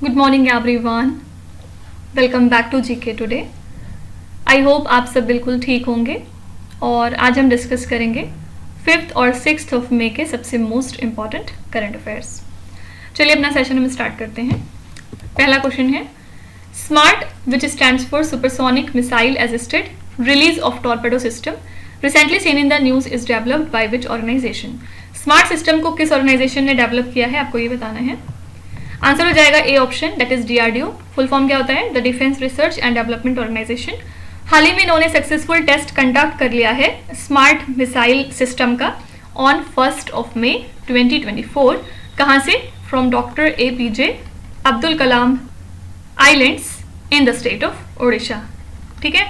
Good morning everyone, welcome back to GK today. I hope आप सब बिल्कुल ठीक होंगे और आज हम डिस्कस करेंगे 5th और 6th ऑफ मई के सबसे मोस्ट इम्पॉर्टेंट करंट अफेयर्स। चलिए अपना सेशन हम स्टार्ट करते हैं। पहला क्वेश्चन है, SMART which stands for supersonic missile assisted release of torpedo system recently seen in the news is developed by which organisation. SMART system को किस ऑर्गेनाइजेशन ने डेवलप किया है, आपको ये बताना है। आंसर हो जाएगा A option, that is DRDO। Full form क्या होता है? The defence research and development organisation. हाल ही में इन्होंने सक्सेसफुल टेस्ट कंडक्ट कर लिया है स्मार्ट मिसाइल सिस्टम का ऑन 1 मई 2024। कहाँ से? From doctor APJ Abdul Kalam islands in the state of Odisha. ठीक है,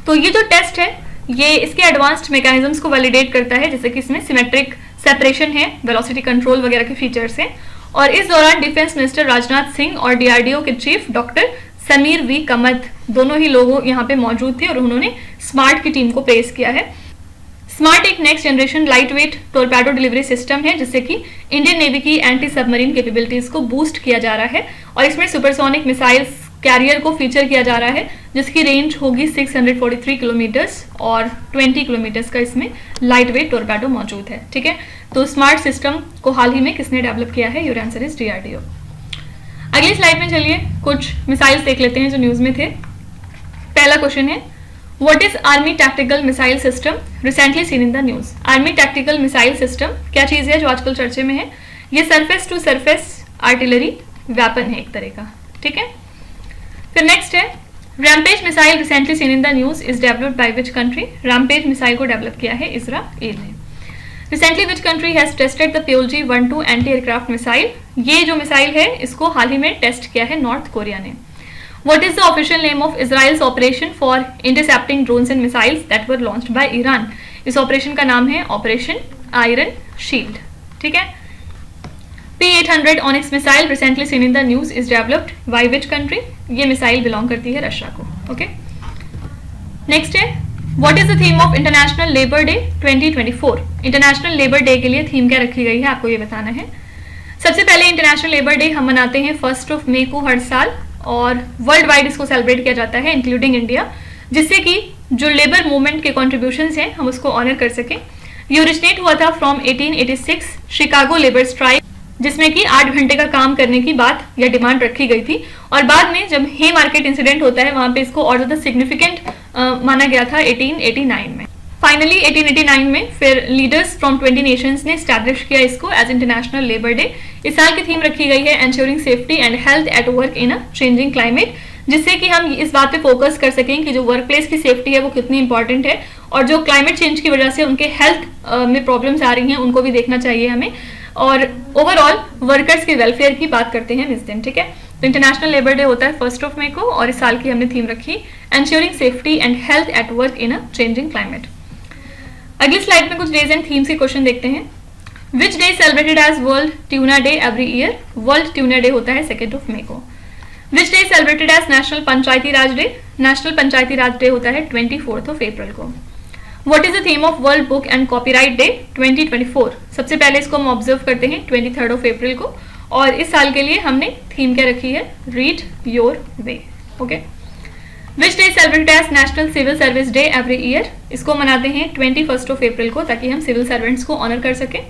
तो ये जो टेस्ट है ये इसके एडवांस्ड मैकेनिज्म्स को वैलिडेट करता है, जैसे कि इसमें सिमेट्रिक सेपरेशन है, वेलोसिटी कंट्रोल वगैरह के फीचर्स हैं। और इस दौरान डिफेंस मिनिस्टर राजनाथ सिंह और DRDO के चीफ डॉक्टर समीर V कमत दोनों ही लोग यहाँ पे मौजूद थे और उन्होंने स्मार्ट की टीम को प्रेज किया है। स्मार्ट एक next generation light weight torpedo delivery system है जिससे कि इंडियन नेवी की एंटी सबमरीन कैपेबिलिटीज को बूस्ट किया जा रहा है और इसमें सुपरसोनिक मिसाइल्स कैरियर को फीचर किया जा रहा है जिसकी रेंज होगी 643 किलोमीटर्स और 20 किलोमीटर्स का इसमें लाइट वेट टोरपेडो मौजूद है। ठीक है, तो स्मार्ट सिस्टम को हाल ही में किसने डेवलप किया है? Your answer is DRDO। अगली स्लाइड में चलिए कुछ मिसाइल्स देख लेते हैं जो न्यूज में थे। पहला क्वेश्चन है, what is army tactical missile system recently seen in the news. Army tactical missile system क्या चीज है जो आजकल चर्चे में है? ये surface to surface artillery weapon है एक तरह का। ठीक है, फिर नेक्स्ट है, Rampage missile recently seen in the news is developed by which country. Rampage missile को डेवलप किया है इजराइल ने। Recently which country has tested the PLG-12 anti aircraft missile. ये जो मिसाइल है इसको हाल ही में टेस्ट किया है नॉर्थ कोरिया ने। What is the official name of Israel's operation for intercepting drones and missiles that were launched by Iran. इस ऑपरेशन का नाम है ऑपरेशन आयरन शील्ड। ठीक है, P-800 onyx missile recently seen in the news is developed by which country. ये missile belong करती है Russia को। ओके, नेक्स्ट है, what is the theme of international labour day 2024। International labour day के लिए theme क्या रखी गई है, आपको ये बताना है। सबसे पहले इंटरनेशनल लेबर डे हम मनाते हैं 1 मई को हर साल और वर्ल्ड वाइड इसको सेलिब्रेट किया जाता है इंक्लूडिंग इंडिया, जिससे कि जो लेबर मूवमेंट के कॉन्ट्रीब्यूशंस हैं हम उसको ऑनर कर सकें। ये ओरिजिनेट हुआ था फ्रॉम 1886 शिकागो लेबर स्ट्राइक, जिसमें कि 8 घंटे का काम करने की बात या डिमांड रखी गई थी और बाद में जब हे मार्केट इंसिडेंट होता है वहां पे इसको और ज्यादा सिग्निफिकेंट माना गया था 1889 में। फाइनली 1889 में फिर लीडर्स फ्रॉम 20 नेशंस ने स्टैब्लिश किया इसको एज इंटरनेशनल लेबर डे। इस साल की थीम रखी गई है ensuring safety and health at work in a changing climate, जिससे कि हम इस बात पे फोकस कर सकें कि जो वर्क प्लेस की सेफ्टी है वो कितनी इंपॉर्टेंट है और जो क्लाइमेट चेंज की वजह से उनके हेल्थ में प्रॉब्लम्स आ रही हैं उनको भी देखना चाहिए हमें, और ओवरऑल वर्कर्स के वेलफेयर की बात करते हैं इस दिन। ठीक है, तो इंटरनेशनल लेबर डे होता है 1 मई को और इस साल की हमने थीम रखी ensuring safety and health at work in a changing climate. अगली स्लाइड में कुछ डेज एंड थीम्स के क्वेश्चन देखते हैं। Which day celebrated as World Tuna Day every year. World Tuna Day होता है 2 मई को। Which day celebrated as National Panchayati Raj Day. National Panchayati Raj Day होता है 24 अप्रैल को। What is the theme of World Book and Copyright Day 2024? सबसे पहले इसको हम ऑब्जर्व करते हैं 23 अप्रैल को और इस साल के लिए हमने थीम क्या रखी है? Read your way. Okay, which day celebrated as National Civil Service Day every year. इसको मनाते हैं 21 अप्रैल को ताकि हम सिविल सर्वेंट्स को ऑनर कर सकें।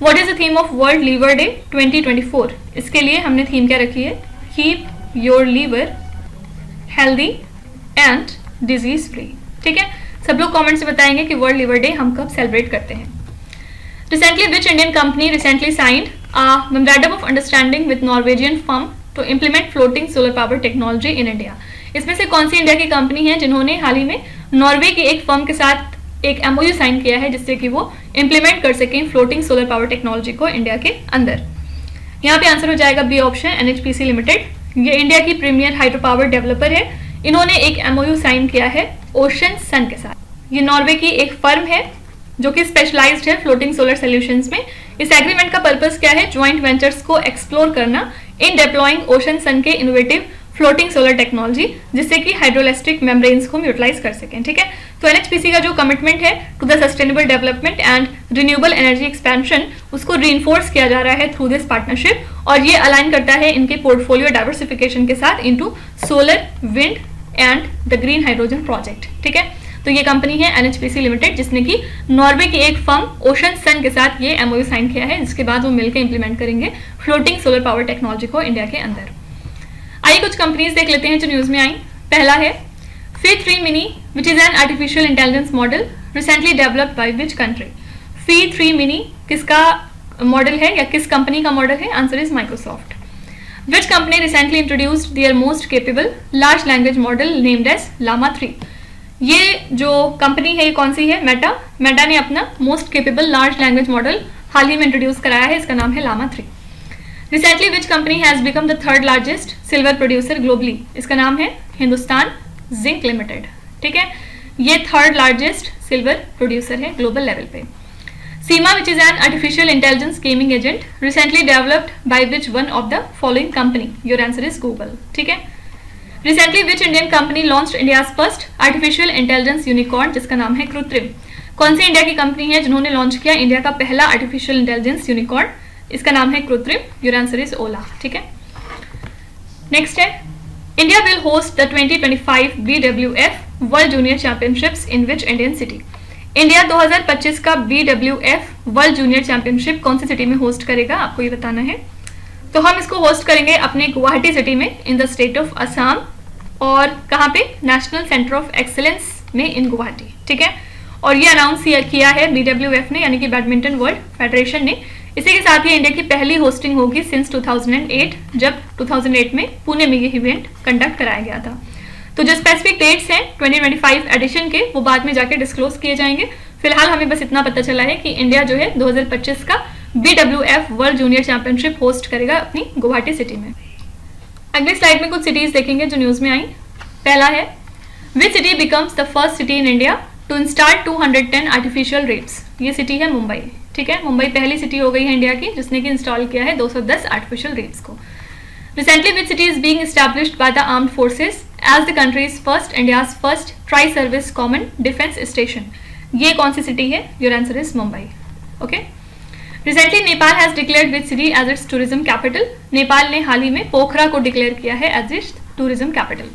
What is the theme of World Liver Day 2024? इसके लिए हमने थीम क्या रखी है? Keep your liver healthy and disease free. ठीक है, सब लोग कमेंट से बताएंगे कि वर्ल्ड लिवर डे हम कब सेलिब्रेट करते हैं। Recently which Indian company recently signed a memorandum of understanding with Norwegian firm to implement floating solar power technology in India. इसमें से कौन सी इंडिया की कंपनी है जिन्होंने हाल ही में नॉर्वे की एक फर्म के साथ एक MOU साइन किया है जिससे कि वो इंप्लीमेंट कर सकें फ्लोटिंग सोलर पावर टेक्नोलॉजी को इंडिया के अंदर। यहाँ पे आंसर हो जाएगा बी ऑप्शन, NHPC लिमिटेड। ये इंडिया की प्रीमियर हाइड्रो पावर डेवलपर है। इन्होंने एक MOU साइन किया है ओशन सन के साथ। ये नॉर्वे की एक फर्म है जो कि स्पेशलाइज्ड है फ्लोटिंग सोलर सॉल्यूशंस में। इस एग्रीमेंट का पर्पस क्या है? ज्वाइंट वेंचर्स को एक्सप्लोर करना इन डिप्लॉइंग ओशन सन के इनोवेटिव फ्लोटिंग सोलर टेक्नोलॉजी, जिससे कि हाइड्रोइलेक्ट्रिक मेम्ब्रेन्स को हम यूटिलाइज कर सकें। ठीक है, तो एनएचपीसी का जो कमिटमेंट है to the sustainable development and renewable energy expansion, उसको रीइंफोर्स किया जा रहा है थ्रू दिस पार्टनरशिप, और ये अलाइन करता है इनके पोर्टफोलियो डाइवर्सिफिकेशन के साथ into solar, wind and the green hydrogen project. ठीक है, तो ये कंपनी है एनएचपीसी लिमिटेड, जिसने कि नॉर्वे की एक फर्म ओशन सन के साथ ये एमओयू साइन किया है, जिसके बाद वो मिलकर इंप्लीमेंट करेंगे फ्लोटिंग सोलर पावर टेक्नोलॉजी को इंडिया के अंदर। आइए कुछ कंपनीज देख लेते हैं जो न्यूज में आई। पहला है Phi3 Mini, which is an artificial intelligence model recently developed by which country? Phi3 Mini किसका मॉडल है या किस कंपनी का मॉडल है? Answer is Microsoft. Which company recently introduced their most capable large language model named as Llama 3? ये जो company है ये कौन सी है? मेटा ने अपना most capable large language model हाल ही में इंट्रोड्यूस कराया है, इसका नाम है Llama 3। Recently, which company has become the third largest silver producer globally? इसका नाम है हिंदुस्तान जिंक लिमिटेड। ठीक है, ये थर्ड लार्जेस्ट सिल्वर प्रोड्यूसर है ग्लोबल लेवल पे। सीमा, which is an artificial intelligence gaming agent recently developed by which one of the following company? Your answer is Google। ठीक है, Recently, which Indian company launched India's first artificial intelligence unicorn? जिसका नाम है कृत्रिम। कौन सी India की company है जिन्होंने लॉन्च किया इंडिया का पहला आर्टिफिशियल इंटेलिजेंस यूनिकॉर्न? इसका नाम है कृत्रिम। योर आंसर इज ओला। ठीक है, नेक्स्ट है India will host the 2025 BWF world junior championships in which Indian city? India 2025 का BWF वर्ल्ड जूनियर चैंपियनशिप कौन सी सिटी में होस्ट करेगा, आपको ये बताना है। तो हम इसको होस्ट करेंगे अपने गुवाहाटी सिटी में इन द स्टेट ऑफ असम, और कहाँ पे? नेशनल सेंटर ऑफ एक्सीलेंस में इन गुवाहाटी। ठीक है, और ये अनाउंस किया है BWF ने, यानी कि बैडमिंटन वर्ल्ड फेडरेशन ने। इसी के साथ ही इंडिया की पहली होस्टिंग होगी सिंस 2008, जब 2008 में पुणे में ये इवेंट कंडक्ट कराया गया था। तो जो स्पेसिफिक डेट्स हैं 2025 एडिशन के, वो बाद में जाके डिस्क्लोज किए जाएंगे। फिलहाल हमें बस इतना पता चला है कि इंडिया जो है 2025 का BWF world junior championship host करेगा अपनी गुवाहाटी सिटी में। अगली स्लाइड में कुछ सिटीज देखेंगे जो न्यूज में आई। पहला है which city becomes the first city in India to install 210 artificial reefs? ये सिटी है मुंबई। ठीक है, मुंबई पहली सिटी हो गई है इंडिया की जिसने कि इंस्टॉल किया है 210 आर्टिफिशियल रेट्स को। Recently which city is being established by the armed forces as the country's first India's first tri service common defence station? ये कौन सी सिटी है? Your answer is Mumbai. Okay, recently Nepal has declared which city as its tourism capital? Nepal ने हाल ही में पोखरा को declare किया है as its tourism capital.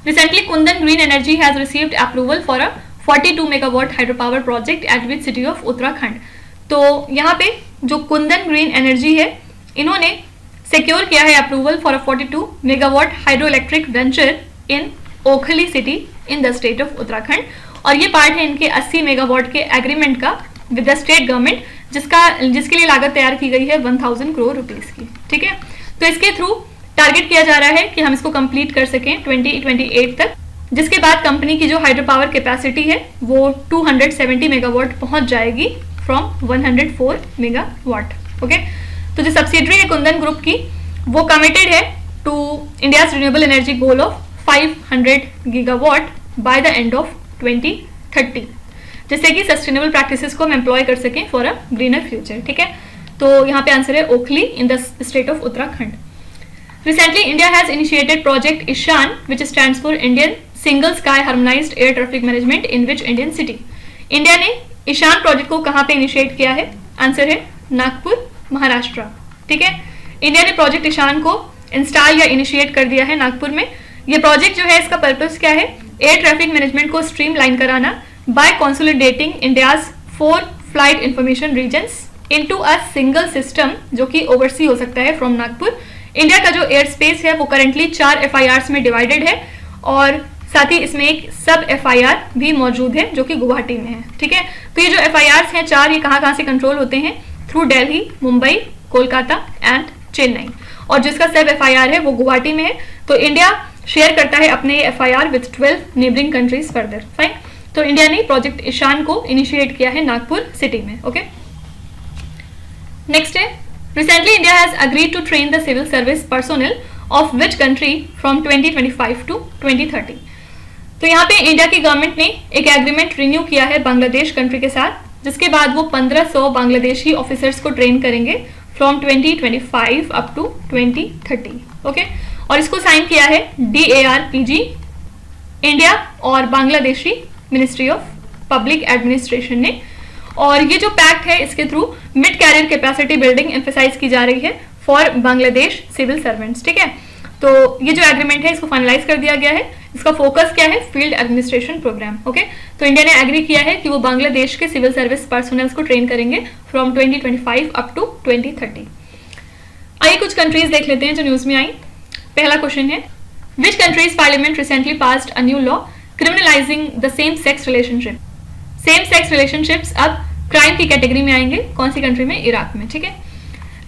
Recently Kundan Green Energy has received approval for a 42 megawatt hydro power project at which city of Uttarakhand? तो यहाँ पे जो कुंदन ग्रीन एनर्जी है, इन्होंने सिक्योर किया है approval for a 42 megawatt hydro electric venture in Okhli city in the state of Uttarakhand, और ये पार्ट है इनके 80 मेगावाट के एग्रीमेंट का विद द स्टेट गवर्नमेंट, जिसके लिए लागत तैयार की गई है 1000 करोड़ रुपीस की। ठीक है, तो इसके थ्रू टारगेट किया जा रहा है कि हम इसको कंप्लीट कर सकें 2028 तक, जिसके बाद कंपनी की जो हाइड्रो पावर कैपेसिटी है वो 270 मेगावाट पहुंच जाएगी फ्रॉम 104 मेगावाट। ओके, तो जो सब्सिडरी है कुंदन ग्रुप की, वो कमिटेड है to India's renewable energy goal of 500 gigawatt by the end of 2030, जिससे कि सस्टेनेबल प्रैक्टिसेस को हम एम्प्लॉय कर सकें फॉर अ ग्रीनर फ्यूचर। ठीक है, तो यहाँ पे आंसर है ओखली इन the state of Uttarakhand. Recently, India has initiated Project Ishan, which stands for Indian Single Sky Harmonized Air Traffic Management in which Indian city? India ने ईशान प्रोजेक्ट को कहाँ पे इनिशिएट किया है? आंसर है नागपुर, महाराष्ट्र। ठीक है, इंडिया ने प्रोजेक्ट ईशान को इंस्टॉल या इनिशिएट कर दिया है नागपुर में। ये प्रोजेक्ट जो है इसका पर्पस क्या है? एयर ट्रैफिक मैनेजमेंट को स्ट्रीमलाइन कराना by consolidating India's 4 flight information regions into a single system, जो कि ओवरसी हो सकता है फ्रॉम नागपुर। इंडिया का जो एयर स्पेस है वो करंटली 4 FIRs में डिवाइडेड है, और साथ ही इसमें एक सब FIR भी मौजूद है जो कि गुवाहाटी में है। ठीक है, तो ये जो FIRs हैं 4, ये कहाँ से कंट्रोल होते हैं? थ्रू दिल्ली, मुंबई, कोलकाता एंड चेन्नई, और जिसका सब FIR है वो गुवाहाटी में है। तो इंडिया शेयर करता है अपने FIR with 12 neighbouring countries further. Fine, तो इंडिया ने प्रोजेक्ट ईशान को इनिशिएट किया है नागपुर सिटी में। ओके, नेक्स्ट है Recently, India has agreed to train the civil service personnel of which country from 2025 to 2030? तो यहाँ पे इंडिया की गवर्नमेंट ने एक एग्रीमेंट रिन्यू किया है बांग्लादेश कंट्री के साथ, जिसके बाद वो 1500 बांग्लादेशी ऑफिसर्स को ट्रेन करेंगे फ्रॉम 2025 अप टू 2030। ओके, और इसको साइन किया है DARPG इंडिया और Bangladeshi ministry of public administration ने। और ये जो पैक्ट है इसके through mid career capacity building emphasise की जा रही है फॉर बांग्लादेश सिविल सर्वेंट्स। ठीक है, तो ये जो एग्रीमेंट है इसको फाइनलाइज कर दिया गया है। इसका फोकस क्या है? Field administration programme. ओके, तो इंडिया ने एग्री किया है कि वो बांग्लादेश के सिविल सर्विस पर्सनल्स को ट्रेन करेंगे फ्रॉम 2025 अप टू 2030। आइए कुछ कंट्रीज देख लेते हैं जो न्यूज में आई। पहला क्वेश्चन है, which countries parliament recently passed a new law criminalising the same sex relationship. Same sex relationships अब क्राइम की कैटेगरी में आएंगे। कौन सी कंट्री में? इराक में। ठीक है,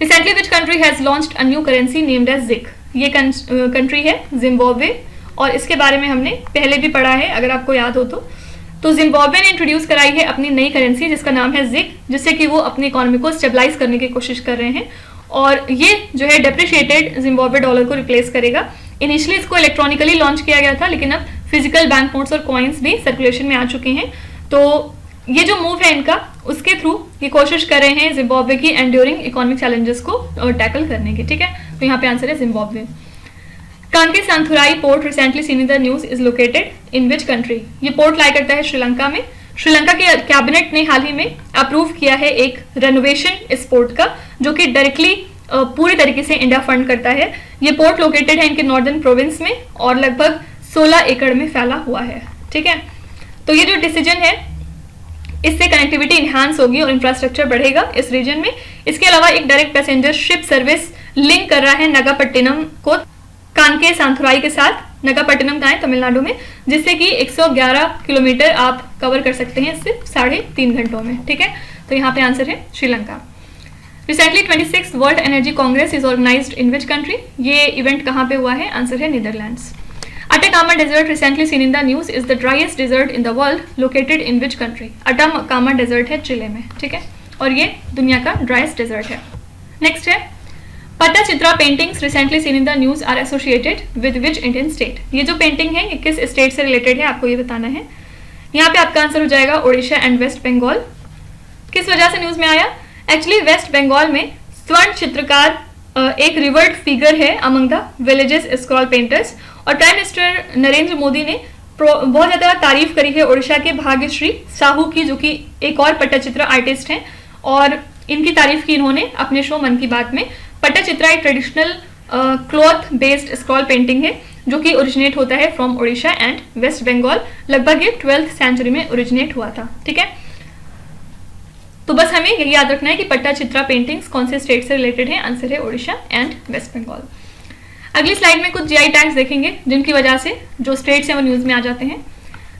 recently which country has launched a new currency named as ZiG. ये कंट्री है जिम्बाब्वे, और इसके बारे में हमने पहले भी पढ़ा है अगर आपको याद हो तो जिम्बाब्वे ने इंट्रोड्यूस कराई है अपनी नई करेंसी जिसका नाम है जिक, जिससे कि वो अपनी इकोनॉमी को स्टेबलाइज करने की कोशिश कर रहे हैं। और ये जो है डेप्रिशिएटेड जिम्बाब्वे डॉलर को रिप्लेस करेगा। इनिशियली इसको इलेक्ट्रॉनिकली लॉन्च किया गया था, लेकिन अब फिजिकल बैंक नोट्स और कॉइन्स भी सर्कुलेशन में आ चुके हैं। तो ये जो मूव है इनका, उसके थ्रू ये कोशिश कर रहे हैं जिम्बाब्वे की एंड्योरिंग इकोनॉमिक चैलेंजेस को टैकल करने की। ठीक है, तो यहाँ पे आंसर है Zimbabwe. Kankesanthurai port recently seen in the news is located in which country. ये पोर्ट लाई करता है श्रीलंका में। श्रीलंका के कैबिनेट ने हाल ही में अप्रूव किया है एक रेनोवेशन इस पोर्ट का, जो कि डायरेक्टली पूरी तरीके से इंडिया फंड करता है। ये पोर्ट लोकेटेड है इनके नॉर्दर्न प्रोविंस में और लगभग 16 एकड़ में फैला हुआ है। ठीक है, तो ये जो डिसीजन है इससे कनेक्टिविटी इन्हांस होगी और इंफ्रास्ट्रक्चर बढ़ेगा इस रीजन में। इसके अलावा एक direct passenger ship service link कर रहा है नगापट्टिनम को कांके सांथुराई के साथ। नगापट्टिनम कहाँ है? तमिलनाडु में, जिससे कि 111 किलोमीटर आप कवर कर सकते हैं इससे 3.5 घंटों में। ठीक है, तो यहाँ पे आंसर है Sri Lanka. Recently 26th world energy congress is organised in which country. ये इवेंट कहाँ पे हुआ है? आंसर है Netherlands. Atacama Desert recently seen in the news is the driest desert in the world located in which country? Atacama Desert है चिले में। ठीक है, और ये दुनिया का ड्राइस्ट डेजर्ट है। नेक्स्ट है, Pattachitra paintings recently seen in the news are associated with which Indian state. ये जो पेंटिंग है ये किस स्टेट से रिलेटेड है आपको ये बताना है। यहाँ पे आपका आंसर हो जाएगा ओडिशा एंड वेस्ट बंगाल। किस वजह से न्यूज में आया? एक्चुअली वेस्ट बंगाल में स्वर्ण चित्रकार एक रिवर्ड फिगर है among the villages scroll painters, और प्राइम मिनिस्टर नरेंद्र मोदी ने बहुत ज़्यादा तारीफ करी है ओडिशा के भाग्यश्री साहू की, जो कि एक और पट्टचित्र आर्टिस्ट हैं, और इनकी तारीफ की इन्होंने अपने शो मन की बात में। पट्टचित्रा एक traditional cloth based scroll painting है जो कि ओरिजिनेट होता है from Odisha and West Bengal. लगभग ये 12th सेंचुरी में ओरिजिनेट हुआ था। ठीक है, तो बस हमें यही याद रखना है कि पट्टाचित्रा पेंटिंग्स कौन से स्टेट से रिलेटेड है। आंसर है ओडिशा एंड वेस्ट बंगाल। अगली स्लाइड में कुछ जीआई टैग्स देखेंगे जिनकी वजह से जो स्टेट्स हैं वो न्यूज में आ जाते हैं।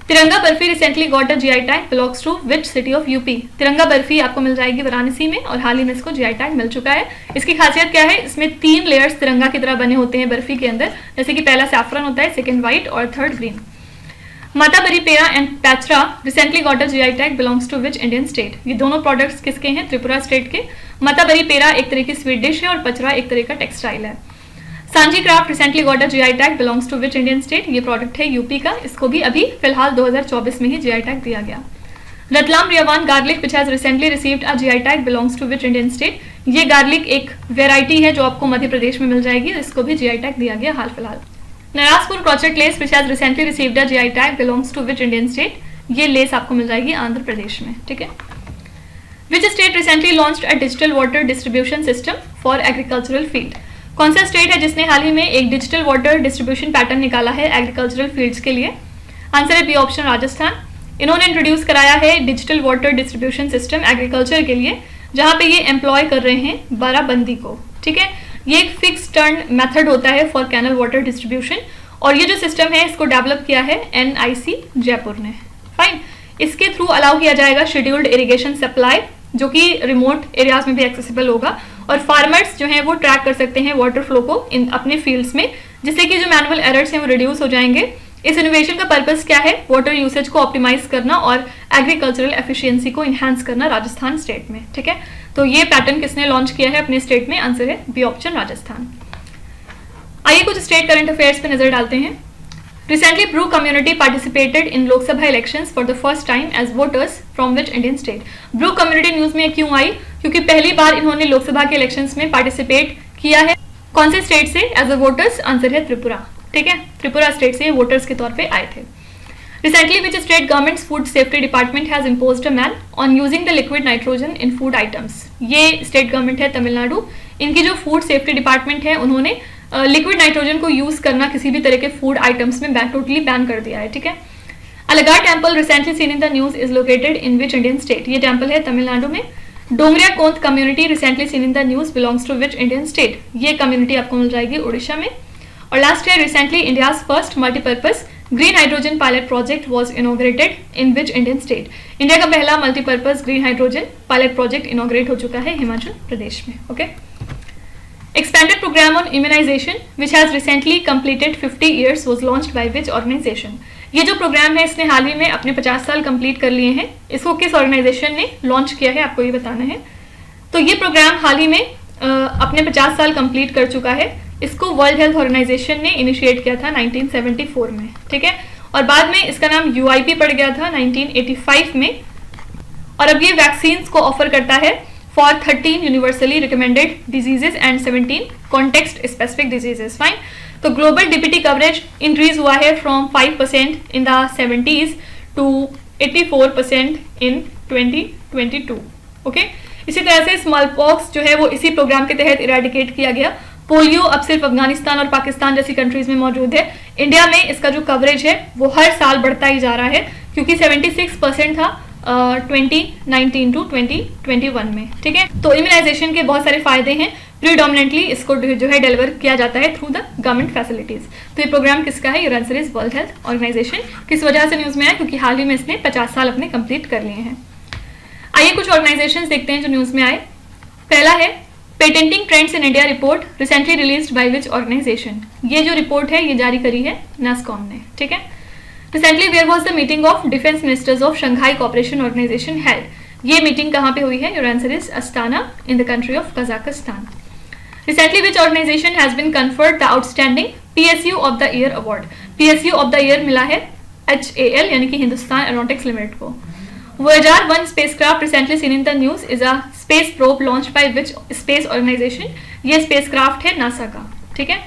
Tiranga barfi recently got a GI tag belongs to which city of UP. Tiranga barfi आपको मिल जाएगी वाराणसी में और हाल ही में इसको जीआई टैग मिल चुका है। इसकी खासियत क्या है? इसमें 3 लेयर्स तिरंगा की तरह बने होते हैं बर्फी के अंदर, जैसे कि पहला सैफरन होता है, सेकंड व्हाइट और third green. Matabari peda and Pachra recently got a GI tag belongs to which Indian state. ये दोनों प्रोडक्ट्स किसके हैं? त्रिपुरा स्टेट के। माताबरी पेड़ा एक तरह की स्वीट डिश है और पचरा एक तरह का टेक्सटाइल है। Sanchi craft recently got a GI tag belongs to which Indian state. ये प्रोडक्ट है यूपी का, इसको भी अभी फिलहाल 2024 में ही जीआई टैग दिया गया। Ratlam Riyawan garlic which has recently received a GI tag belongs to which Indian state. ये गार्लिक एक वेराइटी है जो आपको मध्य प्रदेश में मिल जाएगी, इसको भी जीआई टैग दिया गया हाल फिलहाल। Narasapur crochet lace which has recently received a GI tag belongs to which Indian state. ये लेस आपको मिल जाएगी आंध्र प्रदेश में। ठीक है, which state recently launched a digital water distribution system for agricultural field. कौन सा स्टेट है जिसने हाल ही में एक डिजिटल वाटर डिस्ट्रीब्यूशन पैटर्न निकाला है एग्रीकल्चरल फील्ड्स के लिए? आंसर है बी ऑप्शन, राजस्थान। इन्होंने इंट्रोड्यूस कराया है digital water distribution system agriculture के लिए, जहां पे ये एम्प्लॉय कर रहे हैं बाराबंदी को। ठीक है, ये एक फिक्स टर्न मेथड होता है फॉर कैनल वाटर डिस्ट्रीब्यूशन, और ये जो सिस्टम है इसको डेवलप किया है NIC जयपुर ने। फाइन, इसके थ्रू अलाउ किया जाएगा शेड्यूल्ड इरिगेशन सप्लाई, जो कि रिमोट एरियाज में भी एक्सेसिबल होगा, और फार्मर्स जो हैं वो ट्रैक कर सकते हैं वाटर फ्लो को इन अपने फील्ड्स में, जिससे कि जो मैनुअल एरर्स हैं वो रिड्यूस हो जाएंगे। इस इनोवेशन का पर्पस क्या है? वाटर यूसेज को ऑप्टिमाइज करना और एग्रीकल्चरल एफिशिएंसी को इन्हांस करना राजस्थान स्टेट में। ठीक है, तो ये पैटर्न किसने लॉन्च किया है अपने स्टेट में? आंसर है बी ऑप्शन, राजस्थान। आइए कुछ स्टेट करंट अफेयर्स पे नजर डालते हैं। Recently, Bru community participated in Lok Sabha elections for the first time as voters from which Indian state? Bru community news में क्यों आई? क्योंकि पहली बार इन्होंने लोकसभा के इलेक्शंस में पार्टिसिपेट किया है। कौन से स्टेट से एज अ वोटर्स? आंसर है त्रिपुरा, ठीक है, त्रिपुरा स्टेट से वोटर्स के तौर पे आए थे। Recently which state governments food safety department has imposed a ban on using the liquid nitrogen in food items? ये स्टेट गवर्नमेंट है तमिलनाडु। इनकी जो फूड सेफ्टी डिपार्टमेंट है उन्होंने लिक्विड नाइट्रोजन को यूज करना किसी भी तरह के फूड आइटम्स में टोटली बैन कर दिया है, ठीक है। Alagar temple recently seen in the news is located in which Indian state? ये टेम्पल है तमिलनाडु में। Dongria Kondh community recently seen in the news belongs to which Indian state? ये कम्युनिटी आपको मिल जाएगी उड़ीसा में। और last year recently India's first multipurpose green hydrogen pilot project was inaugurated in which Indian state? India का पहला multipurpose green hydrogen pilot project inaugurate हो चुका है हिमाचल प्रदेश में। Okay, expanded programme on immunisation which has recently completed 50 years was launched by which organisation? ये जो programme है इसने हाल ही में अपने 50 साल कंप्लीट कर लिए हैं। इसको किस ऑर्गेनाइजेशन ने लॉन्च किया है आपको ये बताना है। तो ये प्रोग्राम हाल ही में अपने 50 साल कंप्लीट कर चुका है। इसको वर्ल्ड हेल्थ ऑर्गेनाइजेशन ने इनिशिएट किया था 1974 में, ठीक है, और बाद में इसका नाम UIP पड़ गया था 1985 में। और अब ये वैक्सीन को ऑफर करता है for 13 universally recommended diseases and 17 context specific diseases. Fine, तो ग्लोबल डीपीटी कवरेज इंक्रीज हुआ है from 5% in the 70s to 84% in 2022। Okay, इसी तरह से स्मॉल पॉक्स जो है वो इसी प्रोग्राम के तहत इरेडिकेट किया गया। पोलियो अब सिर्फ अफगानिस्तान और पाकिस्तान जैसी कंट्रीज में मौजूद है। इंडिया में इसका जो कवरेज है वो हर साल बढ़ता ही जा रहा है, क्योंकि 76% था 2019 टू 2021 में, ठीक है। तो इम्यूनाइजेशन के बहुत सारे फायदे हैं। प्रीडोमिनेंटली इसको जो है डिलीवर किया जाता है थ्रू द गवर्नमेंट फैसिलिटीज। तो ये प्रोग्राम किसका है? Answer is World Health Organisation. किस वजह से न्यूज में आया? क्योंकि हाल ही में इसने 50 साल अपने कंप्लीट कर लिए हैं। आइए कुछ ऑर्गेनाइजेशंस देखते हैं जो न्यूज में आए। पहला है patenting trends in India report recently released by which organisation? ये जो रिपोर्ट है ये जारी करी है नास्कॉम ने, ठीक है। Recently where was the meeting of defence ministers of Shanghai Cooperation Organisation held? ये मीटिंग कहाँ पे हुई है? Your answer is Astana in the country of Kazakhstan. Recently, which organization has been conferred the outstanding PSU of the Year award? PSU of the Year मिला है HAL यानी कि Hindustan aeronautics limited को। Voyager 1 spacecraft recently seen in the news is a space probe launched by which space organization? ये spacecraft है NASA का, ठीक है।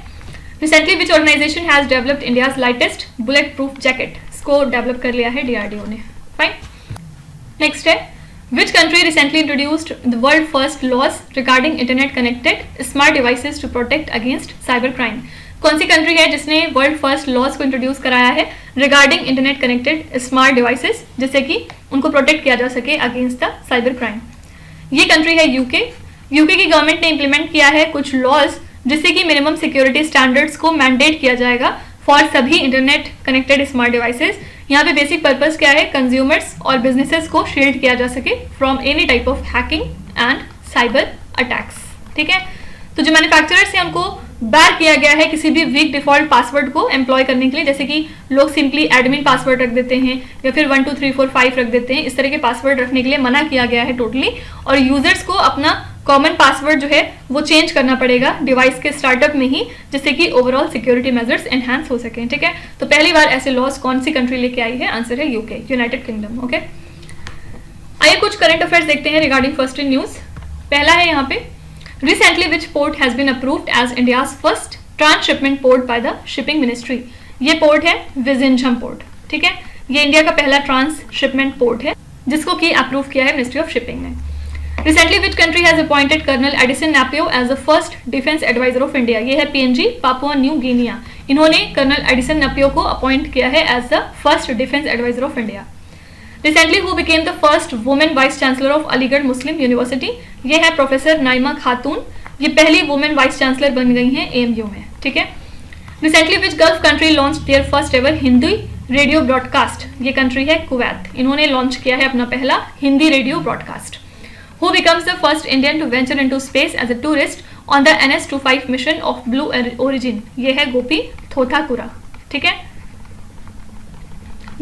Recently, which organization has developed India's lightest bullet-proof jacket? इसको डेवलप कर लिया है DRDO ने। फाइन, नेक्स्ट है Which country recently introduced the world first laws regarding internet connected smart devices to protect against cyber crime? कौन सी country है जिसने world first laws को इंट्रोड्यूस कराया है regarding internet connected smart devices, जिससे कि उनको प्रोटेक्ट किया जा सके अगेंस्ट द साइबर क्राइम? ये कंट्री है यूके। यूके की गवर्नमेंट ने इंप्लीमेंट किया है कुछ लॉज जिससे कि मिनिमम सिक्योरिटी स्टैंडर्ड्स को मैंडेट किया जाएगा फॉर सभी इंटरनेट कनेक्टेड स्मार्ट डिवाइसेस। यहाँ पे बेसिक पर्पस क्या है? कंज्यूमर्स और बिजनेसेस को शील्ड किया जा सके from any type of hacking and cyber attacks, ठीक है। तो जो मैन्युफैक्चरर्स हैं उनको बैर किया गया है किसी भी वीक डिफॉल्ट पासवर्ड को एम्प्लॉय करने के लिए, जैसे कि लोग सिंपली एडमिन पासवर्ड रख देते हैं या फिर 1 2 3 4 5 रख देते हैं। इस तरह के पासवर्ड रखने के लिए मना किया गया है टोटली, और यूजर्स को अपना कॉमन पासवर्ड जो है वो चेंज करना पड़ेगा डिवाइस के स्टार्टअप में ही, जिससे कि ओवरऑल सिक्योरिटी मेजर्स एनहांस हो सकें, ठीक है। तो पहली बार ऐसे लॉज कौन सी कंट्री लेके आई है? आंसर है यूके, यूनाइटेड किंगडम। ओके, आइए कुछ करंट अफेयर्स देखते हैं रिगार्डिंग फर्स्ट इन न्यूज। पहला है यहाँ पे recently which port has been approved as India's first transshipment port by the shipping ministry? ये पोर्ट है विजिंझम पोर्ट, ठीक है। ये इंडिया का पहला ट्रांसशिपमेंट पोर्ट है जिसको कि अप्रूव किया है मिनिस्ट्री ऑफ शिपिंग ने। Recently, which country has appointed Colonel Edison Napio as the first defense advisor of India? ये है PNG, पापुआ न्यू गिनिया। इन्होंने कर्नल एडिसन नपियो को अपॉइंट किया है as the first defence adviser of India. Recently, who became the first woman vice chancellor of Aligarh Muslim University? ये है professor Naima खातून। ये पहली वुमेन वाइस चांसलर बन गई हैं AMU में, ठीक है। Recently, which Gulf country launched their first ever Hindi radio broadcast? ये कंट्री है कुवैत। इन्होंने लॉन्च किया है अपना पहला Hindi radio broadcast. Who becomes the first Indian to venture into space as a tourist on the NS-25 mission of Blue Origin? ये है गोपी थोथाकुरा, ठीक है।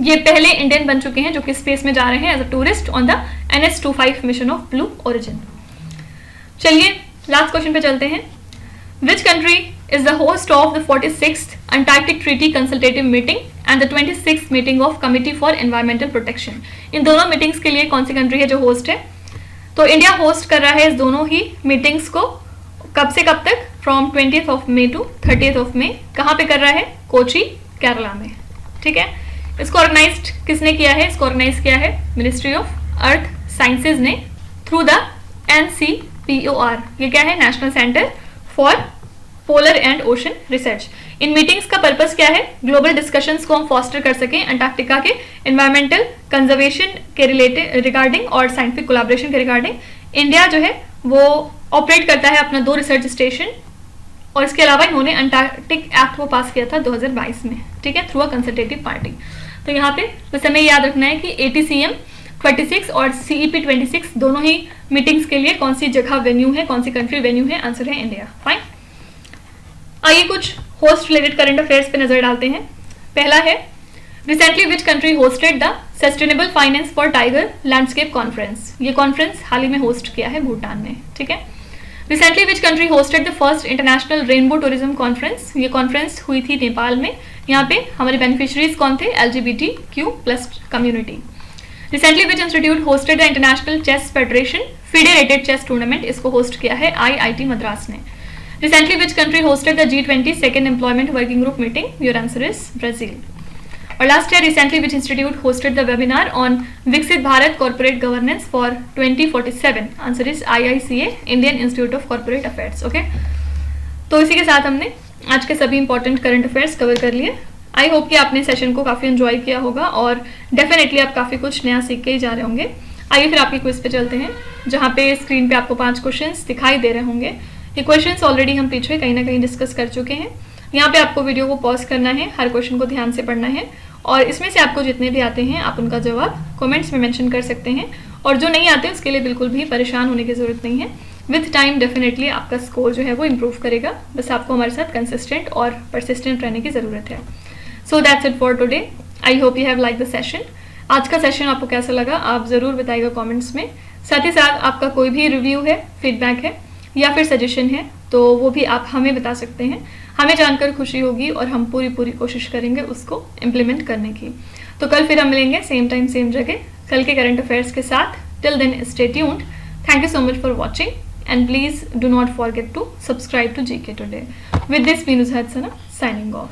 ये पहले इंडियन बन चुके हैं जो कि स्पेस में जा रहे हैं as a tourist on the NS-25 mission of Blue Origin. चलिए लास्ट क्वेश्चन पे चलते हैं। Which country is the host of the 46th Antarctic Treaty Consultative Meeting and the 26th meeting of Committee for Environmental Protection? इन दोनों meetings के लिए कौन सी country है जो होस्ट है? तो इंडिया होस्ट कर रहा है इस दोनों ही मीटिंग्स को। कब से कब तक? From 20th of May to 30th of May. कहाँ पे कर रहा है? कोची, केरला में। ठीक है, इसको ऑर्गेनाइज किसने किया है? इसको ऑर्गेनाइज किया है मिनिस्ट्री ऑफ अर्थ साइंसेज ने थ्रू द NCPOR। ये क्या है? National centre for polar and ocean research. In meetings का पर्पस क्या है? ग्लोबल डिस्कशंस को हम फॉस्टर कर सकें अंटार्कटिका के एनवायरमेंटल कंजर्वेशन के रिगार्डिंग और साइंटिफिक कोलैबोरेशन के रिगार्डिंग। इंडिया जो है वो ऑपरेट करता है अपना 2 रिसर्च स्टेशन, और इसके अलावा इन्होंने अंटार्कटिक एक्ट को पास किया था 2022 में। ठीक है, थ्रू अ कंसल्टेटिव पार्टी। तो यहाँ पे बस हमें याद रखना है कि ATCM 26 और CEP 26 दोनों ही मीटिंग्स के लिए कौन सी जगह वेन्यू है, कौन सी कंट्री वेन्यू है? आंसर है इंडिया। फाइन। आइए कुछ होस्ट रिलेटेड करंट अफेयर्स पे नजर डालते हैं। पहला है, recently which country hosted the sustainable finance for tiger landscape conference. ये कॉन्फ्रेंस हाल ही में होस्ट किया है भूटान ने। ठीक है। Recently which country hosted the first international rainbow tourism conference. ये कॉन्फ्रेंस हुई थी नेपाल में। यहाँ पे हमारे बेनिफिशियरीज कौन थे? LGBTQ+ community. Recently which institute hosted the International Chess Federation federated chess tournament. इसको होस्ट किया है IIT मद्रास ने। Recently, which country hosted the G20 Second Employment Working Group meeting? Your answer is Brazil. और last है, recently which institute hosted the webinar on Viksit Bharat Corporate Governance for 2047? Answer is IICA, Indian Institute of Corporate Affairs. Okay? तो इसी के साथ हमने आज के सभी इंपॉर्टेंट करंट अफेयर्स कवर कर लिए। आई होप कि आपने सेशन को काफ़ी एंजॉय किया होगा और डेफिनेटली आप काफ़ी कुछ नया सीख के ही जा रहे होंगे। आइए फिर आपकी क्विज पे चलते हैं, जहाँ पे स्क्रीन पे आपको 5 क्वेश्चंस दिखाई दे रहे होंगे। ये क्वेश्चंस ऑलरेडी हम पीछे कहीं ना कहीं डिस्कस कर चुके हैं। यहाँ पे आपको वीडियो को पॉज करना है, हर क्वेश्चन को ध्यान से पढ़ना है, और इसमें से आपको जितने भी आते हैं आप उनका जवाब कमेंट्स में मेंशन कर सकते हैं, और जो नहीं आते उसके लिए बिल्कुल भी परेशान होने की ज़रूरत नहीं है। विथ टाइम डेफिनेटली आपका स्कोर जो है वो इम्प्रूव करेगा। बस आपको हमारे साथ कंसिस्टेंट और परसिस्टेंट रहने की ज़रूरत है। So that's it for today. I hope you have like the session. आज का सेशन आपको कैसा लगा आप ज़रूर बताइएगा कॉमेंट्स में। साथ ही साथ आपका कोई भी रिव्यू है, फीडबैक है या फिर सजेशन है तो वो भी आप हमें बता सकते हैं। हमें जानकर खुशी होगी और हम पूरी कोशिश करेंगे उसको इम्प्लीमेंट करने की। तो कल फिर हम मिलेंगे सेम टाइम सेम जगह कल के करंट अफेयर्स के साथ। Till then stay tuned. Thank you so much for watching and please do not forget to subscribe to GK Today। With this Meenu Sana signing of.